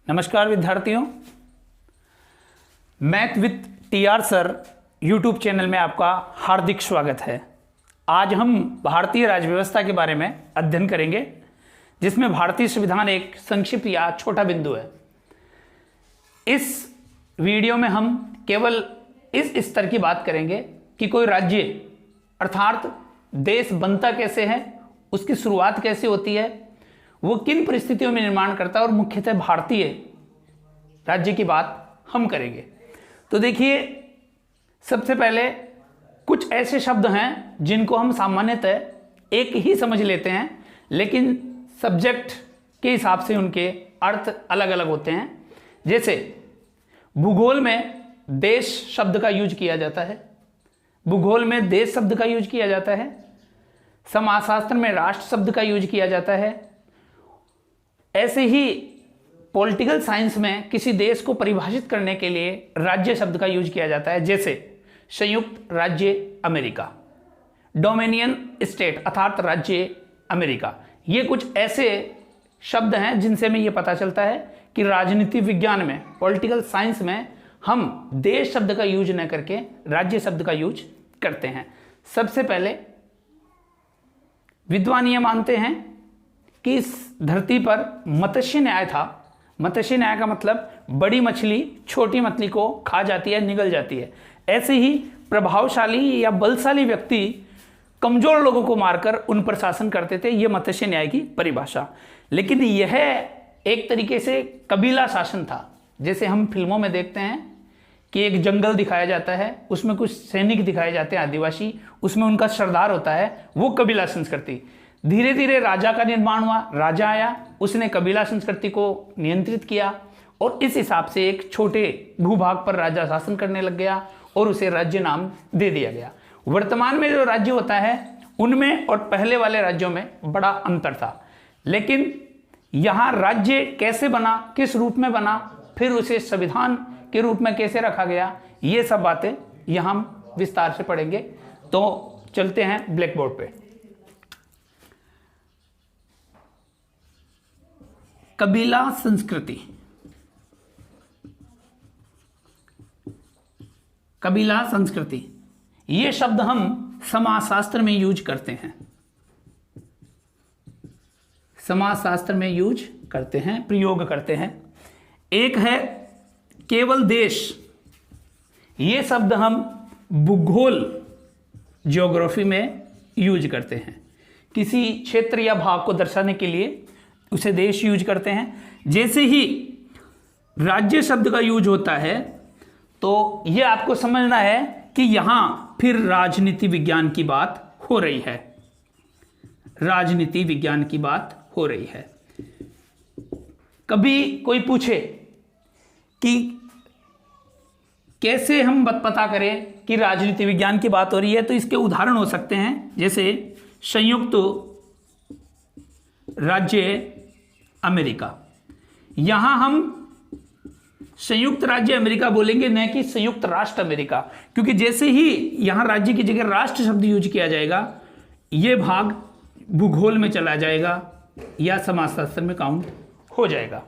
नमस्कार विद्यार्थियों, math with TR sir YouTube channel में आपका हार्दिक स्वागत है। आज हम भारतीय राज्य व्यवस्था के बारे में अध्ययन करेंगे, जिसमें भारतीय संविधान एक संक्षिप्त या छोटा बिंदु है। इस वीडियो में हम केवल इस स्तर की बात करेंगे कि कोई राज्य अर्थात देश बनता कैसे है, उसकी शुरुआत कैसे होती है, वो किन परिस्थितियों में निर्माण करता है, और मुख्यतः भारतीय राज्य की बात हम करेंगे। तो देखिए, सबसे पहले कुछ ऐसे शब्द हैं जिनको हम सामान्यतः एक ही समझ लेते हैं, लेकिन सब्जेक्ट के हिसाब से उनके अर्थ अलग अलग होते हैं। जैसे भूगोल में देश शब्द का यूज किया जाता है, भूगोल में देश शब्द का यूज किया जाता है। समाजशास्त्र में राष्ट्र शब्द का यूज किया जाता है। ऐसे ही पॉलिटिकल साइंस में किसी देश को परिभाषित करने के लिए राज्य शब्द का यूज किया जाता है। जैसे संयुक्त राज्य अमेरिका, डोमिनियन स्टेट अर्थात राज्य अमेरिका। ये कुछ ऐसे शब्द हैं जिनसे हमें ये पता चलता है कि राजनीति विज्ञान में, पॉलिटिकल साइंस में हम देश शब्द का यूज न करके राज्य शब्द का यूज करते हैं। सबसे पहले विद्वान ये मानते हैं कि इस धरती पर मत्स्य न्याय था। मत्स्य न्याय का मतलब बड़ी मछली छोटी मछली को खा जाती है, निगल जाती है। ऐसे ही प्रभावशाली या बलशाली व्यक्ति कमजोर लोगों को मारकर उन पर शासन करते थे। यह मत्स्य न्याय की परिभाषा। लेकिन यह एक तरीके से कबीला शासन था। जैसे हम फिल्मों में देखते हैं कि एक जंगल दिखाया जाता है, उसमें कुछ सैनिक दिखाए जाते हैं आदिवासी, उसमें उनका सरदार होता है, वो कबीला संस्कृति। धीरे धीरे राजा का निर्माण हुआ, राजा आया, उसने कबीला संस्कृति को नियंत्रित किया और इस हिसाब से एक छोटे भूभाग पर राजा शासन करने लग गया और उसे राज्य नाम दे दिया गया। वर्तमान में जो राज्य होता है उनमें और पहले वाले राज्यों में बड़ा अंतर था। लेकिन यहाँ राज्य कैसे बना, किस रूप में बना, फिर उसे संविधान के रूप में कैसे रखा गया, ये सब बातें यहाँ हम विस्तार से पढ़ेंगे। तो चलते हैं ब्लैक बोर्ड पे। कबीला संस्कृति। कबीला संस्कृति ये शब्द हम समाजशास्त्र में यूज करते हैं। समाजशास्त्र में यूज करते हैं, प्रयोग करते हैं। एक है केवल देश। ये शब्द हम भूगोल ज्योग्राफी में यूज करते हैं। किसी क्षेत्र या भाग को दर्शाने के लिए उसे देश यूज करते हैं। जैसे ही राज्य शब्द का यूज होता है तो यह आपको समझना है कि यहां फिर राजनीति विज्ञान की बात हो रही है। राजनीति विज्ञान की बात हो रही है। कभी कोई पूछे कि कैसे हम पता करें कि राजनीति विज्ञान की बात हो रही है, तो इसके उदाहरण हो सकते हैं। जैसे संयुक्त राज्य अमेरिका। यहां हम संयुक्त राज्य अमेरिका बोलेंगे, न कि संयुक्त राष्ट्र अमेरिका, क्योंकि जैसे ही यहां राज्य की जगह राष्ट्र शब्द यूज किया जाएगा, यह भाग भूगोल में चला जाएगा या समाजशास्त्र में काउंट हो जाएगा।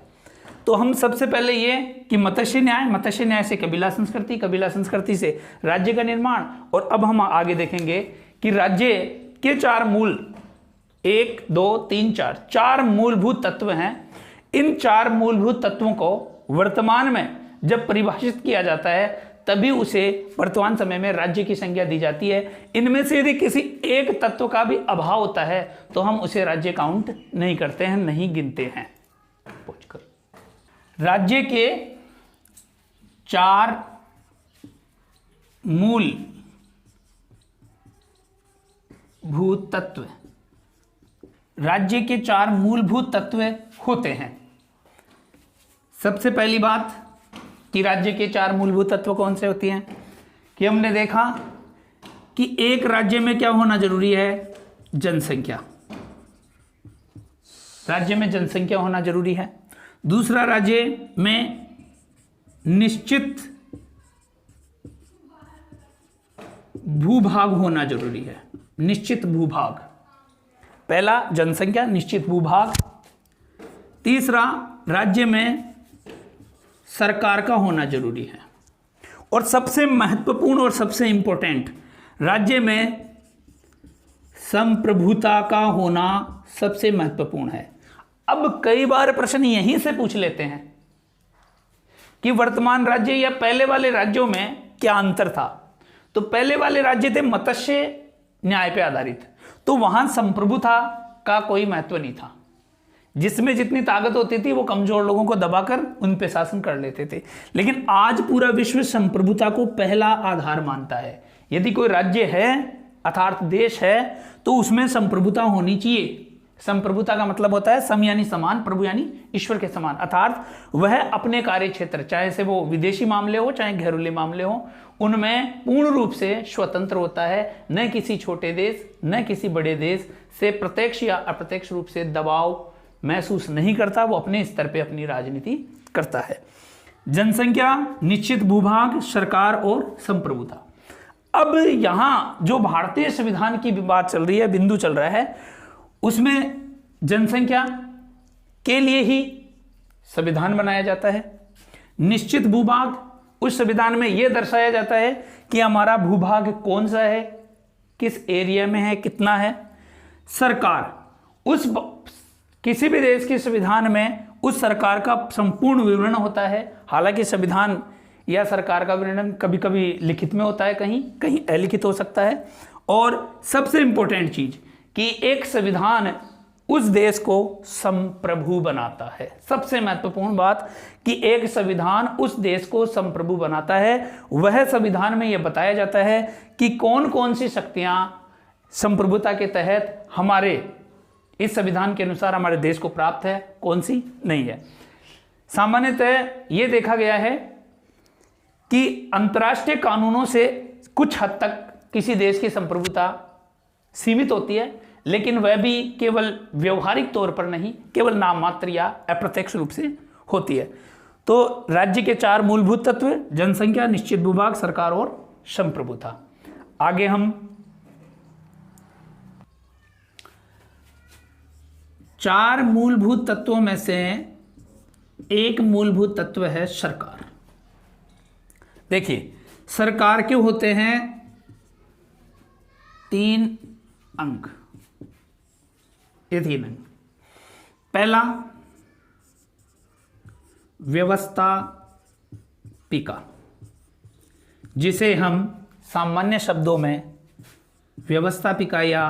तो हम सबसे पहले ये कि मत्स्य न्याय से कबीला संस्कृति, कबीला संस्कृति से राज्य का निर्माण, और अब हम आगे देखेंगे कि राज्य के चार मूल 1, 2, 3, 4 मूलभूत तत्व हैं। इन 4 मूलभूत तत्वों को वर्तमान में जब परिभाषित किया जाता है तभी उसे वर्तमान समय में राज्य की संज्ञा दी जाती है। इनमें से यदि किसी एक तत्व का भी अभाव होता है तो हम उसे राज्य काउंट नहीं करते हैं, नहीं गिनते हैं। राज्य के 4 मूलभूत तत्व, राज्य के 4 मूलभूत तत्व होते हैं। सबसे पहली बात कि राज्य के 4 मूलभूत तत्व कौन से होती हैं, कि हमने देखा कि एक राज्य में क्या होना जरूरी है, जनसंख्या। राज्य में जनसंख्या होना जरूरी है। दूसरा, राज्य में निश्चित भूभाग होना जरूरी है। निश्चित भूभाग, पहला जनसंख्या, निश्चित भूभाग। तीसरा, राज्य में सरकार का होना जरूरी है। और सबसे महत्वपूर्ण और सबसे इंपॉर्टेंट, राज्य में संप्रभुता का होना सबसे महत्वपूर्ण है। अब कई बार प्रश्न यहीं से पूछ लेते हैं कि वर्तमान राज्य या पहले वाले राज्यों में क्या अंतर था। तो पहले वाले राज्य थे मत्स्य न्याय पे आधारित, तो वहां संप्रभुता का कोई महत्व नहीं था। जिसमें जितनी ताकत होती थी वो कमजोर लोगों को दबाकर उन पे शासन कर लेते थे। लेकिन आज पूरा विश्व संप्रभुता को पहला आधार मानता है। यदि कोई राज्य है अर्थात देश है तो उसमें संप्रभुता होनी चाहिए। संप्रभुता का मतलब होता है सम यानी समान, प्रभु यानी ईश्वर के समान, अर्थात वह अपने कार्य क्षेत्र, चाहे से वो विदेशी मामले हो चाहे घरेलू मामले हो, उनमें पूर्ण रूप से स्वतंत्र होता है। न किसी छोटे देश न किसी बड़े देश से प्रत्यक्ष या अप्रत्यक्ष रूप से दबाव महसूस नहीं करता। वो अपने स्तर पे अपनी राजनीति करता है। जनसंख्या, निश्चित भूभाग, सरकार और संप्रभुता। अब यहां जो भारतीय संविधान की बात चल रही है, बिंदु चल रहा है, उसमें जनसंख्या के लिए ही संविधान बनाया जाता है। निश्चित भूभाग, उस संविधान में यह दर्शाया जाता है कि हमारा भूभाग कौन सा है, किस एरिया में है, कितना है। सरकार, उस किसी भी देश के संविधान में उस सरकार का संपूर्ण विवरण होता है। हालांकि संविधान या सरकार का विवरण कभी कभी लिखित में होता है, कहीं कहीं अलिखित हो सकता है। और सबसे इंपॉर्टेंट चीज कि एक संविधान उस देश को संप्रभु बनाता है। सबसे महत्वपूर्ण बात कि एक संविधान उस देश को संप्रभु बनाता है। वह संविधान में यह बताया जाता है कि कौन कौन सी शक्तियां संप्रभुता के तहत हमारे इस संविधान के अनुसार हमारे देश को प्राप्त है, कौन सी नहीं है। सामान्यतः यह देखा गया है कि अंतर्राष्ट्रीय कानूनों से कुछ हद तक किसी देश की संप्रभुता सीमित होती है, लेकिन वह भी केवल व्यवहारिक तौर पर नहीं, केवल नाम मात्र या अप्रत्यक्ष रूप से होती है। तो राज्य के 4 मूलभूत तत्व, जनसंख्या, निश्चित भूभाग, सरकार और संप्रभुता। आगे हम 4 मूलभूत तत्वों में से एक मूलभूत तत्व है सरकार। देखिए, सरकार के होते हैं 3 अंग, ये 3 अंग। पहला, व्यवस्थापिका, जिसे हम सामान्य शब्दों में व्यवस्थापिका या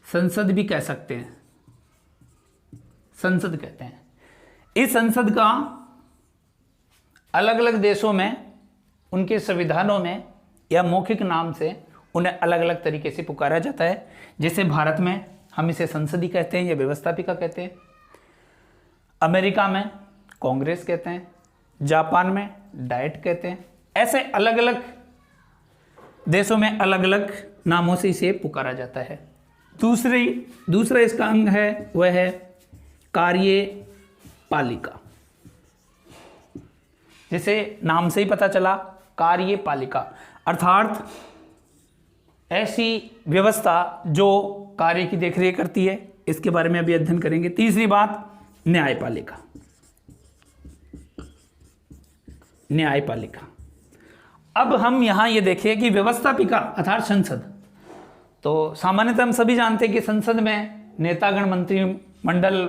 संसद भी कह सकते हैं, संसद कहते हैं। इस संसद का अलग अलग देशों में उनके संविधानों में या मौखिक नाम से उन्हें अलग अलग तरीके से पुकारा जाता है। जैसे भारत में हम इसे संसद ही कहते हैं या व्यवस्थापिका कहते हैं, अमेरिका में कांग्रेस कहते हैं, जापान में डाइट कहते हैं। ऐसे अलग अलग देशों में अलग अलग नामों से इसे पुकारा जाता है। दूसरा इसका अंग है वह है कार्यपालिका। जैसे नाम से ही पता चला, कार्यपालिका अर्थात ऐसी व्यवस्था जो कार्य की देखरेख करती है। इसके बारे में अभी अध्ययन करेंगे। तीसरी बात, न्यायपालिका। न्यायपालिका, अब हम यहां ये देखें कि व्यवस्थापिका अर्थात संसद, तो सामान्यतः हम सभी जानते हैं कि संसद में नेतागण, मंत्रिमंडल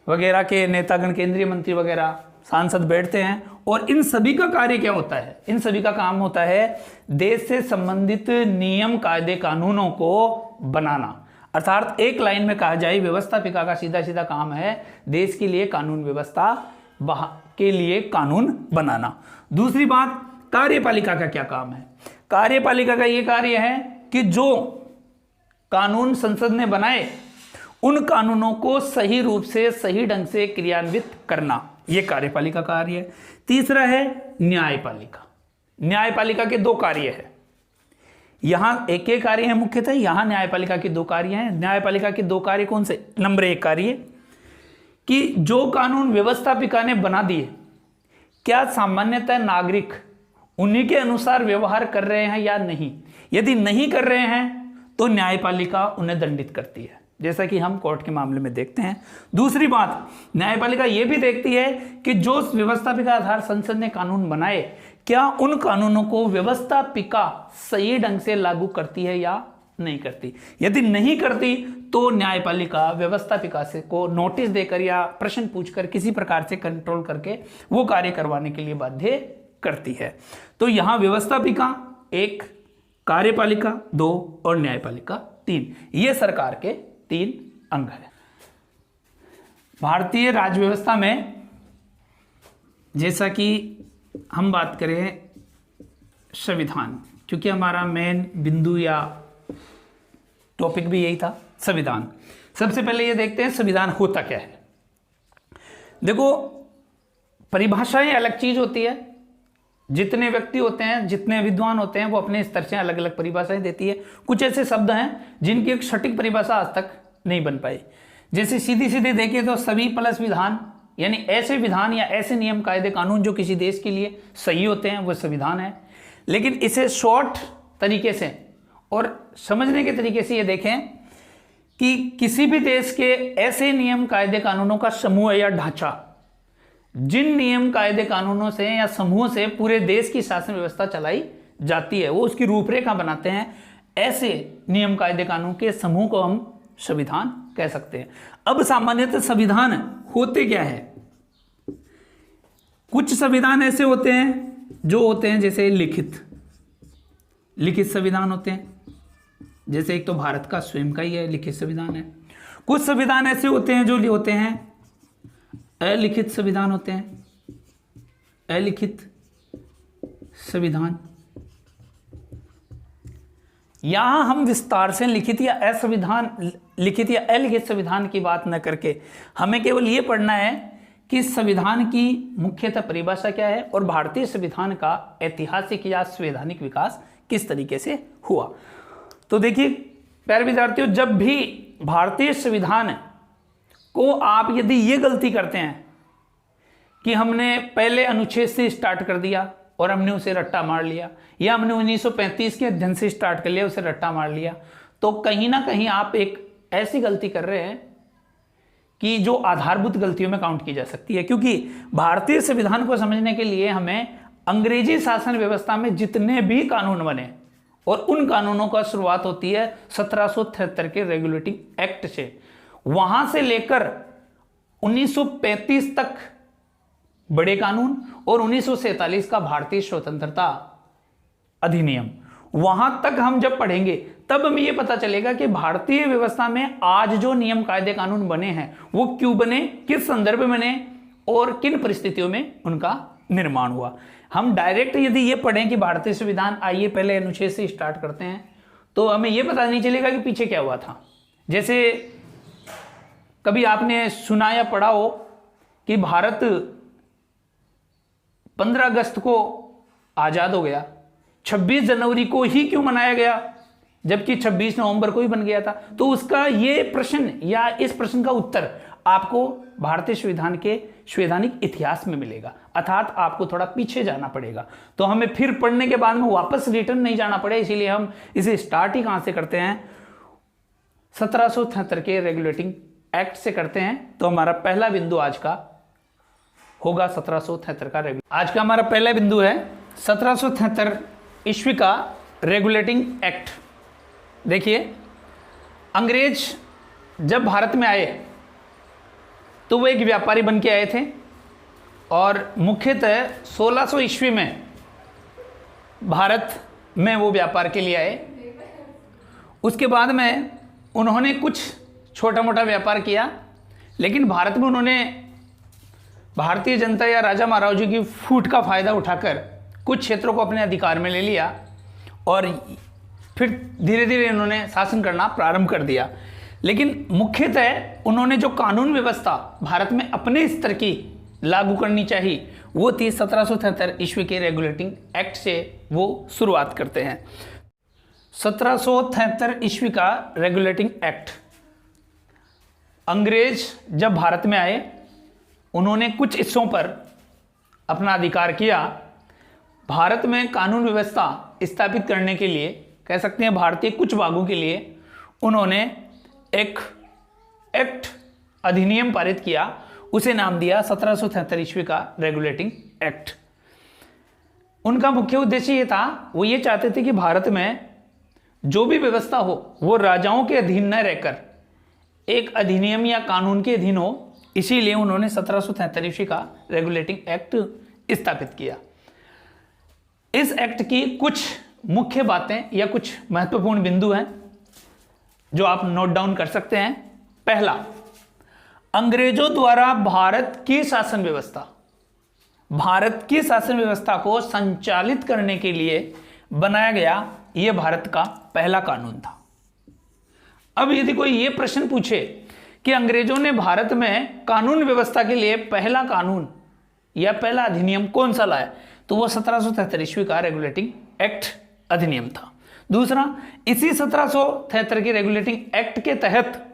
वगैरह के नेतागण, केंद्रीय मंत्री वगैरह, सांसद बैठते हैं। और इन सभी का कार्य क्या होता है? इन सभी का काम होता है देश से संबंधित नियम, कायदे, कानूनों को बनाना। अर्थात एक लाइन में कहा जाए, व्यवस्थापिका का सीधा सीधा काम है देश के लिए कानून व्यवस्था के लिए कानून बनाना। दूसरी बात, कार्यपालिका का क्या काम है? कार्यपालिका का यह कार्य है कि जो कानून संसद ने बनाए उन कानूनों को सही रूप से, सही ढंग से क्रियान्वित करना, यह कार्यपालिका का कार्य है। तीसरा है न्यायपालिका। न्यायपालिका के 2 कार्य है। यहां एक एक कार्य है मुख्यतः, यहां न्यायपालिका के 2 कार्य हैं। न्यायपालिका के 2 कार्य कौन से? नंबर 1 कार्य कि जो कानून व्यवस्थापिका ने बना दिए, क्या सामान्यतः नागरिक उन्हीं के अनुसार व्यवहार कर रहे हैं या नहीं? यदि नहीं कर रहे हैं तो न्यायपालिका उन्हें दंडित करती है। जैसा कि हम कोर्ट के मामले में देखते हैं। दूसरी बात, न्यायपालिका ये भी देखती है कि जो व्यवस्थापिका आधार संसद ने कानून बनाए, क्या उन कानूनों को व्यवस्थापिका सही ढंग से लागू करती है या नहीं करती। यदि नहीं करती तो न्यायपालिका व्यवस्थापिका से को नोटिस देकर या प्रश्न पूछकर किसी प्रकार से कंट्रोल करके वो कार्य करवाने के लिए बाध्य करती है। तो यहां व्यवस्थापिका 1, कार्यपालिका 2 और न्यायपालिका 3, ये सरकार के 3 अंग है। भारतीय राज्य व्यवस्था में जैसा कि हम बात करें संविधान, क्योंकि हमारा मेन बिंदु या टॉपिक भी यही था, संविधान। सबसे पहले ये देखते हैं संविधान होता क्या है। देखो, परिभाषाएं अलग चीज होती है। जितने व्यक्ति होते हैं, जितने विद्वान होते हैं, वो अपने स्तर से अलग अलग परिभाषाएं देती है। कुछ ऐसे शब्द हैं जिनकी एक सटीक परिभाषा आज तक नहीं बन पाई। जैसे सीधी सीधे देखें तो सभी प्लस विधान, यानी ऐसे विधान या ऐसे नियम कायदे कानून जो किसी देश के लिए सही होते हैं, वो संविधान है। लेकिन इसे शॉर्ट तरीके से और समझने के तरीके से ये देखें कि किसी भी देश के ऐसे नियम कायदे कानूनों का समूह या ढांचा, जिन नियम कायदे कानूनों से या समूह से पूरे देश की शासन व्यवस्था चलाई जाती है, वो उसकी रूपरेखा बनाते हैं। ऐसे नियम कायदे कानून के समूह को हम संविधान कह सकते हैं। अब सामान्यतः संविधान होते क्या है? कुछ संविधान ऐसे होते हैं जो होते हैं जैसे लिखित संविधान होते हैं, जैसे एक तो भारत का स्वयं का ही है लिखित संविधान है। कुछ संविधान ऐसे होते हैं जो होते हैं अलिखित संविधान होते हैं, अलिखित संविधान। यहां हम विस्तार से लिखित या अलिखित संविधान की बात न करके हमें केवल यह पढ़ना है कि संविधान की मुख्यतः परिभाषा क्या है और भारतीय संविधान का ऐतिहासिक या संवैधानिक विकास किस तरीके से हुआ। तो देखिए प्यारे विद्यार्थियों, जब भी भारतीय संविधान को आप यदि ये गलती करते हैं कि हमने पहले अनुच्छेद से स्टार्ट कर दिया और हमने उसे रट्टा मार लिया, या हमने 1935 के अध्ययन से स्टार्ट कर लिया, उसे रट्टा मार लिया, तो कहीं ना कहीं आप एक ऐसी गलती कर रहे हैं कि जो आधारभूत गलतियों में काउंट की जा सकती है। क्योंकि भारतीय संविधान को समझने के लिए हमें अंग्रेजी शासन व्यवस्था में जितने भी कानून बने, और उन कानूनों का शुरुआत होती है 1773 के रेगुलेटिंग एक्ट से, वहां से लेकर 1935 तक बड़े कानून और 1947 का भारतीय स्वतंत्रता अधिनियम, वहां तक हम जब पढ़ेंगे तब हमें यह पता चलेगा कि भारतीय व्यवस्था में आज जो नियम कायदे कानून बने हैं वो क्यों बने, किस संदर्भ में बने और किन परिस्थितियों में उनका निर्माण हुआ। हम डायरेक्ट यदि ये पढ़ें कि भारतीय संविधान, आइए पहले अनुच्छेद से स्टार्ट करते हैं, तो हमें यह पता नहीं चलेगा कि पीछे क्या हुआ था। जैसे कभी आपने सुना या पढ़ा हो कि भारत 15 अगस्त को आजाद हो गया, 26 जनवरी को ही क्यों मनाया गया जबकि 26 नवंबर को ही बन गया था। तो उसका ये प्रश्न या इस प्रश्न का उत्तर आपको भारतीय संविधान के संवैधानिक इतिहास में मिलेगा, अर्थात आपको थोड़ा पीछे जाना पड़ेगा। तो हमें फिर पढ़ने के बाद में वापस रिटर्न नहीं जाना पड़े, इसीलिए हम इसे स्टार्ट ही कहां से करते हैं, 1773 के रेगुलेटिंग एक्ट से करते हैं। तो हमारा पहला बिंदु आज का होगा 1773 का आज का हमारा पहला बिंदु है 1773 ईस्वी का रेगुलेटिंग एक्ट। देखिए, अंग्रेज जब भारत में आए तो वो एक व्यापारी बन के आए थे और मुख्यतः 1600 ईस्वी में भारत में वो व्यापार के लिए आए। उसके बाद में उन्होंने कुछ छोटा मोटा व्यापार किया, लेकिन भारत में उन्होंने भारतीय जनता या राजा महाराज की फूट का फायदा उठाकर कुछ क्षेत्रों को अपने अधिकार में ले लिया और फिर धीरे धीरे इन्होंने शासन करना प्रारंभ कर दिया। लेकिन मुख्यतः उन्होंने जो कानून व्यवस्था भारत में अपने स्तर की लागू करनी चाहिए वो थी 1773 ईस्वी के रेगुलेटिंग एक्ट से वो शुरुआत करते हैं। 1773 ईस्वी का रेगुलेटिंग एक्ट, अंग्रेज जब भारत में आए उन्होंने कुछ हिस्सों पर अपना अधिकार किया। भारत में कानून व्यवस्था स्थापित करने के लिए, कह सकते हैं भारतीय कुछ भागों के लिए, उन्होंने एक एक्ट अधिनियम पारित किया, उसे नाम दिया 1773 ईस्वी का रेगुलेटिंग एक्ट। उनका मुख्य उद्देश्य ये था, वो ये चाहते थे कि भारत में जो भी व्यवस्था हो वो राजाओं के अधीन न रहकर एक अधिनियम या कानून के अधीन हो, इसीलिए उन्होंने 1773 ईस्वी का रेगुलेटिंग एक्ट स्थापित किया। इस एक्ट की कुछ मुख्य बातें या कुछ महत्वपूर्ण बिंदु हैं जो आप नोट डाउन कर सकते हैं। पहला, अंग्रेजों द्वारा भारत की शासन व्यवस्था को संचालित करने के लिए बनाया गया यह भारत का पहला कानून था। अब यदि कोई यह प्रश्न पूछे कि अंग्रेजों ने भारत में कानून व्यवस्था के लिए पहला कानून या पहला अधिनियम कौन सा लाया, तो वह 1773 ईस्वी का रेगुलेटिंग एक्ट अधिनियम था। दूसरा, इसी 1773 के रेगुलेटिंग एक्ट के तहत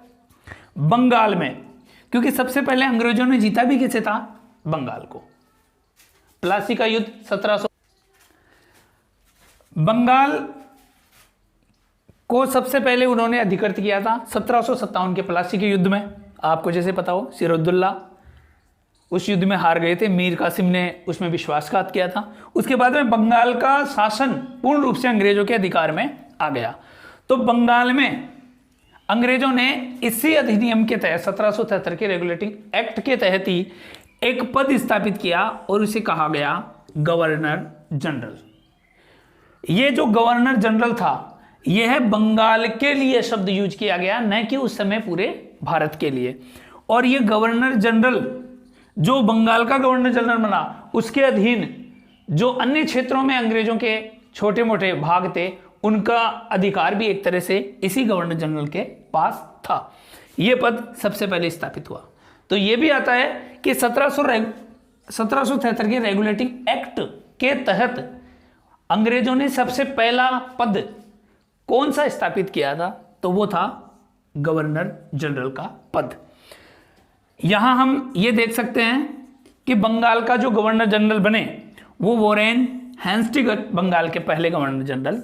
बंगाल में, क्योंकि सबसे पहले अंग्रेजों ने जीता भी किसे था, बंगाल को, प्लासी का युद्ध 1700, बंगाल को सबसे पहले उन्होंने अधिकृत किया था 1757 के प्लासी के युद्ध में। आपको जैसे पता हो, सिराजुद्दौला उस युद्ध में हार गए थे, मीर कासिम ने उसमें विश्वासघात किया था। उसके बाद में बंगाल का शासन पूर्ण रूप से अंग्रेजों के अधिकार में आ गया। तो बंगाल में अंग्रेजों ने इसी अधिनियम के तहत 1773 के रेगुलेटिंग एक्ट के तहत ही एक पद स्थापित किया और उसे कहा गया गवर्नर जनरल। यह जो गवर्नर जनरल था, यह बंगाल के लिए शब्द यूज किया गया, न कि उस समय पूरे भारत के लिए। और यह गवर्नर जनरल जो बंगाल का गवर्नर जनरल बना, उसके अधीन जो अन्य क्षेत्रों में अंग्रेजों के छोटे मोटे भाग थे, उनका अधिकार भी एक तरह से इसी गवर्नर जनरल के पास था। यह पद सबसे पहले स्थापित हुआ। तो यह भी आता है कि 1773 के रेगुलेटिंग एक्ट के तहत अंग्रेजों ने सबसे पहला पद कौन सा स्थापित किया था, तो वो था गवर्नर जनरल का पद। यहां हम ये देख सकते हैं कि बंगाल का जो गवर्नर जनरल बने वो वॉरेन हेस्टिंग्स बंगाल के पहले गवर्नर जनरल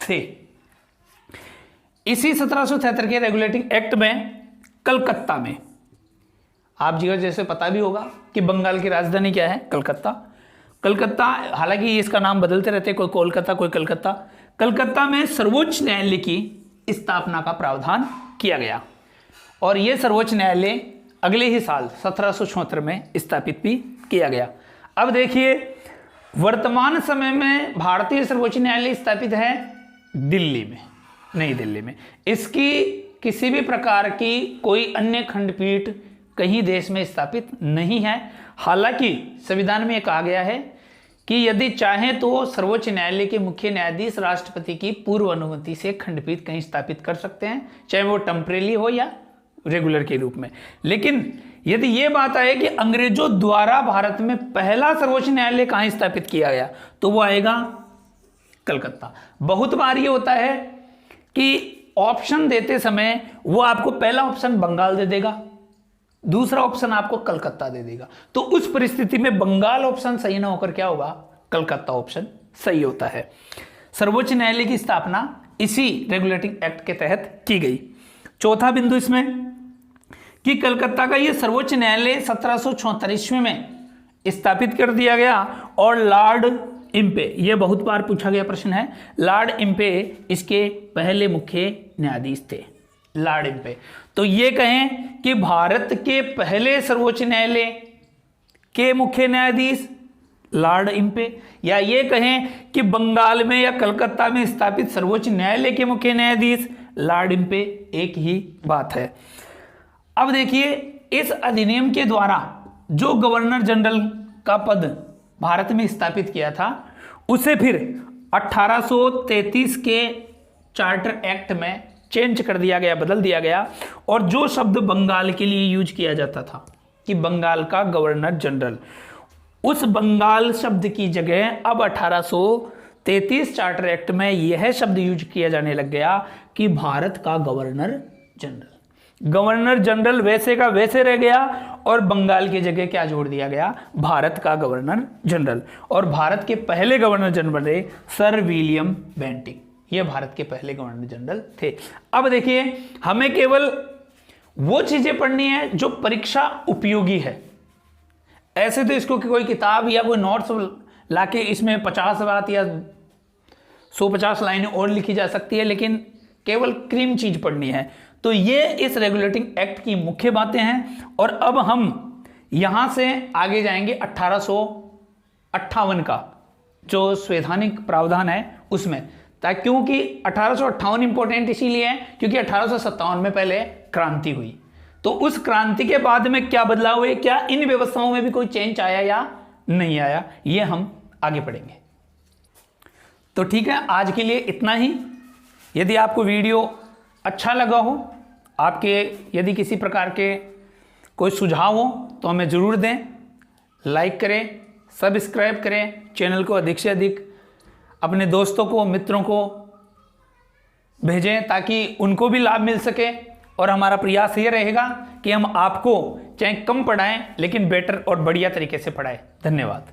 थे। इसी 1773 के रेगुलेटिंग एक्ट में कलकत्ता में, आप जी जैसे पता भी होगा कि बंगाल की राजधानी क्या है, कलकत्ता, हालांकि इसका नाम बदलते रहते, कोई कोलकाता कोई कलकत्ता। कलकत्ता में सर्वोच्च न्यायालय की स्थापना का प्रावधान किया गया और यह सर्वोच्च न्यायालय अगले ही साल 1776 में स्थापित भी किया गया। अब देखिए, वर्तमान समय में भारतीय सर्वोच्च न्यायालय स्थापित है दिल्ली में, नई दिल्ली में। इसकी किसी भी प्रकार की कोई अन्य खंडपीठ कहीं देश में स्थापित नहीं है। हालांकि संविधान में कहा गया है कि यदि चाहें तो सर्वोच्च न्यायालय के मुख्य न्यायाधीश राष्ट्रपति की पूर्व अनुमति से खंडपीठ कहीं स्थापित कर सकते हैं, चाहे वो टेम्परेरी हो या रेगुलर के रूप में। लेकिन यदि ये बात आए कि अंग्रेजों द्वारा भारत में पहला सर्वोच्च न्यायालय कहां स्थापित किया गया, तो वो आएगा कलकत्ता। बहुत बार ये होता है कि ऑप्शन देते समय वो आपको पहला ऑप्शन बंगाल दे देगा, दूसरा ऑप्शन आपको कलकत्ता दे देगा। तो उस परिस्थिति में बंगाल ऑप्शन सही ना होकर क्या होगा, कलकत्ता ऑप्शन सही होता है। सर्वोच्च न्यायालय की स्थापना इसी रेगुलेटिंग एक्ट के तहत की गई। चौथा बिंदु इसमें कि कलकत्ता का यह सर्वोच्च न्यायालय 1774 ईस्वी में स्थापित कर दिया गया और लॉर्ड इम्पे, यह बहुत बार पूछा गया प्रश्न है, लॉर्ड इम्पे इसके पहले मुख्य न्यायाधीश थे, लॉर्ड इम्पे। तो ये कहें कि भारत के पहले सर्वोच्च न्यायालय के मुख्य न्यायाधीश लॉर्ड इम्पे, या ये कहें कि बंगाल में या कलकत्ता में स्थापित सर्वोच्च न्यायालय के मुख्य न्यायाधीश लॉर्ड इम्पे, एक ही बात है। अब देखिए, इस अधिनियम के द्वारा जो गवर्नर जनरल का पद भारत में स्थापित किया था, उसे फिर 1833 के चार्टर एक्ट में चेंज कर दिया गया, बदल दिया गया। और जो शब्द बंगाल के लिए यूज किया जाता था कि बंगाल का गवर्नर जनरल, उस बंगाल शब्द की जगह अब 1833 चार्टर एक्ट में यह शब्द यूज किया जाने लग गया कि भारत का गवर्नर जनरल। गवर्नर जनरल वैसे का वैसे रह गया और बंगाल की जगह क्या जोड़ दिया गया, भारत का गवर्नर जनरल। और भारत के पहले गवर्नर जनरल थे सर विलियम बेंटिंक, ये भारत के पहले गवर्नर जनरल थे। अब देखिए, हमें केवल वो चीजें पढ़नी है जो परीक्षा उपयोगी है। ऐसे तो इसको कोई किताब या कोई नोट्स लाके इसमें 50 बात या 150 लाइनें और लिखी जा सकती है, लेकिन केवल क्रीम चीज पढ़नी है। तो ये इस रेगुलेटिंग एक्ट की मुख्य बातें हैं। और अब हम यहां से आगे जाएंगे 1858 का जो संवैधानिक प्रावधान है उसमें, ताकि क्योंकि 1858 इंपॉर्टेंट इसीलिए है क्योंकि 1857 में पहले क्रांति हुई। तो उस क्रांति के बाद में क्या बदलाव हुए, क्या इन व्यवस्थाओं में भी कोई चेंज आया या नहीं आया, ये हम आगे पढ़ेंगे। तो ठीक है, आज के लिए इतना ही। यदि आपको वीडियो अच्छा लगा हो, आपके यदि किसी प्रकार के कोई सुझाव हो तो हमें ज़रूर दें। लाइक करें, सब्सक्राइब करें चैनल को, अधिक से अधिक अपने दोस्तों को, मित्रों को भेजें ताकि उनको भी लाभ मिल सके। और हमारा प्रयास ये रहेगा कि हम आपको चाहे कम पढ़ाएं लेकिन बेटर और बढ़िया तरीके से पढ़ाएं। धन्यवाद।